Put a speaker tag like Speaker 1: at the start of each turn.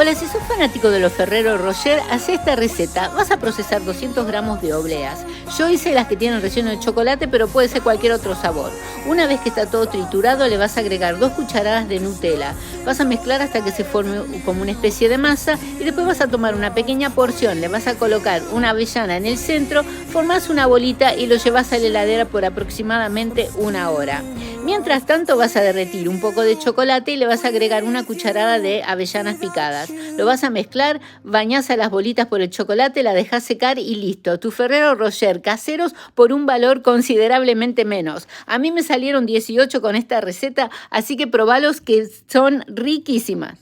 Speaker 1: Hola, si sos fanático de los Ferrero Rocher, haz esta receta. Vas a procesar 200 gramos de obleas. Yo hice las que tienen relleno de chocolate, pero puede ser cualquier otro sabor. Una vez que está todo triturado, le vas a agregar 2 cucharadas de Nutella. Vas a mezclar hasta que se forme como una especie de masa y después vas a tomar una pequeña porción, le vas a colocar una avellana en el centro, formás una bolita y lo llevas a la heladera por aproximadamente 1 hora. Mientras tanto vas a derretir un poco de chocolate y le vas a agregar una cucharada de avellanas picadas. Lo vas a mezclar, bañás a las bolitas por el chocolate, la dejás secar y listo. Tu Ferrero Rocher caseros por un valor considerablemente menos. A mí me salieron 18 con esta receta, así que probalos que son riquísimas.